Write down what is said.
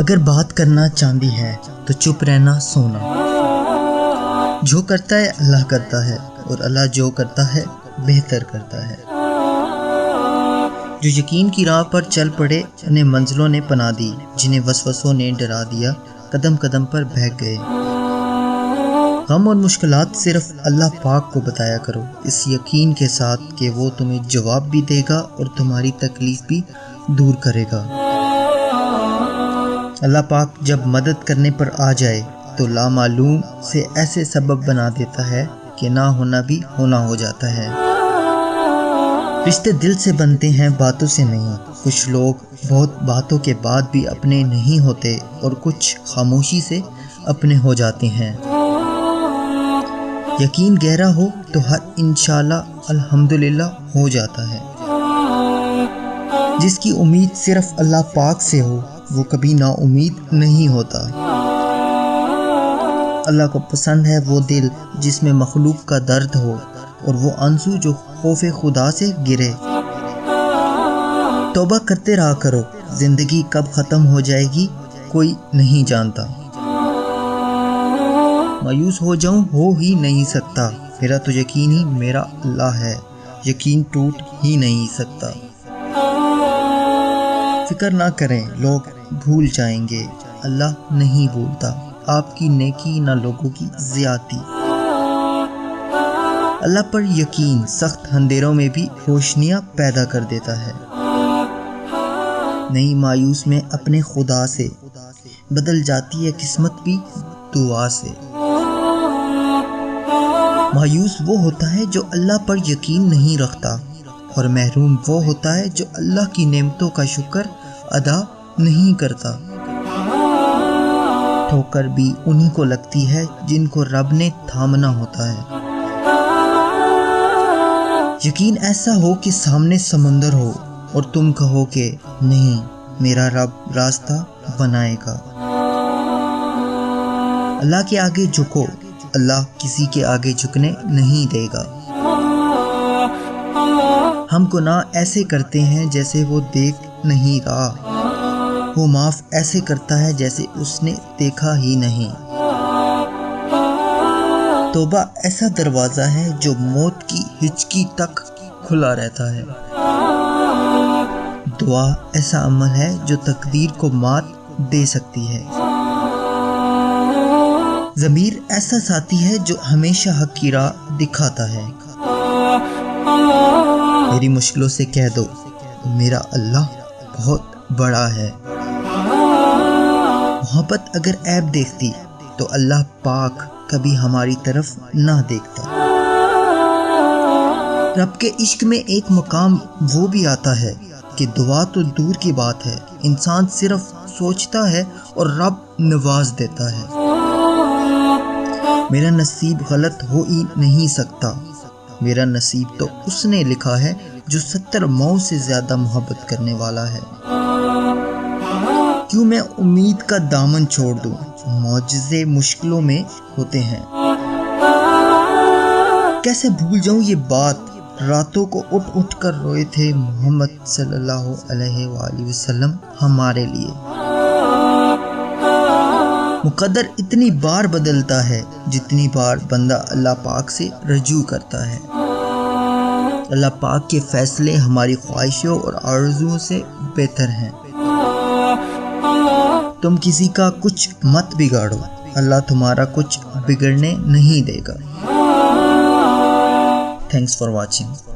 اگر بات کرنا چاندی ہے تو چپ رہنا سونا۔ جو کرتا ہے اللہ کرتا ہے، اور اللہ جو کرتا ہے بہتر کرتا ہے۔ جو یقین کی راہ پر چل پڑے انہیں منزلوں نے پناہ دی، جنہیں وسوسوں نے ڈرا دیا قدم قدم پر بہک گئے۔ غم اور مشکلات صرف اللہ پاک کو بتایا کرو، اس یقین کے ساتھ کہ وہ تمہیں جواب بھی دے گا اور تمہاری تکلیف بھی دور کرے گا۔ اللہ پاک جب مدد کرنے پر آ جائے تو لامعلوم سے ایسے سبب بنا دیتا ہے کہ نہ ہونا بھی ہونا ہو جاتا ہے۔ رشتے دل سے بنتے ہیں، باتوں سے نہیں۔ کچھ لوگ بہت باتوں کے بعد بھی اپنے نہیں ہوتے اور کچھ خاموشی سے اپنے ہو جاتے ہیں۔ یقین گہرا ہو تو ہر انشاءاللہ الحمدللہ ہو جاتا ہے۔ جس کی امید صرف اللہ پاک سے ہو وہ کبھی نا امید نہیں ہوتا۔ اللہ کو پسند ہے وہ دل جس میں مخلوق کا درد ہو، اور وہ آنسو جو خوف خدا سے گرے۔ توبہ کرتے رہا کرو، زندگی کب ختم ہو جائے گی کوئی نہیں جانتا۔ مایوس ہو جاؤں ہو ہی نہیں سکتا، میرا تو یقین ہی میرا اللہ ہے، یقین ٹوٹ ہی نہیں سکتا۔ فکر نہ کریں لوگ بھول جائیں گے، اللہ نہیں بھولتا آپ کی نیکی نہ لوگوں کی زیادتی۔ اللہ پر یقین سخت اندھیروں میں بھی روشنیاں پیدا کر دیتا ہے۔ نہیں مایوس میں اپنے خدا سے، بدل جاتی ہے قسمت بھی دعا سے۔ مایوس وہ ہوتا ہے جو اللہ پر یقین نہیں رکھتا، اور محروم وہ ہوتا ہے جو اللہ کی نعمتوں کا شکر ادا نہیں کرتا۔ ٹھوکر بھی انہی کو لگتی ہے جن کو رب نے تھامنا ہوتا ہے۔ یقین ایسا ہو کہ سامنے سمندر ہو اور تم کہو کہ نہیں میرا رب راستہ بنائے گا۔ اللہ کے آگے جھکو، اللہ کسی کے آگے جھکنے نہیں دے گا۔ ہم گناہ ایسے کرتے ہیں جیسے وہ دیکھ نہیں رہا، وہ معاف ایسے کرتا ہے جیسے اس نے دیکھا ہی نہیں۔ توبہ ایسا دروازہ ہے جو موت کی ہچکی تک کھلا رہتا ہے۔ دعا ایسا عمل ہے جو تقدیر کو مات دے سکتی ہے۔ ضمیر ایسا ساتھی ہے جو ہمیشہ حق کی راہ دکھاتا ہے۔ میری مشکلوں سے کہہ دو میرا اللہ بہت بڑا ہے۔ محبت اگر عیب دیکھتی تو اللہ پاک کبھی ہماری طرف نہ دیکھتا۔ رب کے عشق میں ایک مقام وہ بھی آتا ہے کہ دعا تو دور کی بات ہے، انسان صرف سوچتا ہے اور رب نواز دیتا ہے۔ میرا نصیب غلط ہو ہی نہیں سکتا، میرا نصیب تو اس نے لکھا ہے جو 70 ماؤں سے زیادہ محبت کرنے والا ہے۔ کیوں میں امید کا دامن چھوڑ دوں، معجزے مشکلوں میں ہوتے ہیں۔ کیسے بھول جاؤں یہ بات، راتوں کو اٹھ اٹھ کر روئے تھے محمد صلی اللہ علیہ وآلہ وسلم ہمارے لیے۔ مقدر اتنی بار بدلتا ہے جتنی بار بندہ اللہ پاک سے رجوع کرتا ہے۔ اللہ پاک کے فیصلے ہماری خواہشوں اور آرزوؤں سے بہتر ہیں۔ تم کسی کا کچھ مت بگاڑو، اللہ تمہارا کچھ بگڑنے نہیں دے گا۔ Thanks for watching.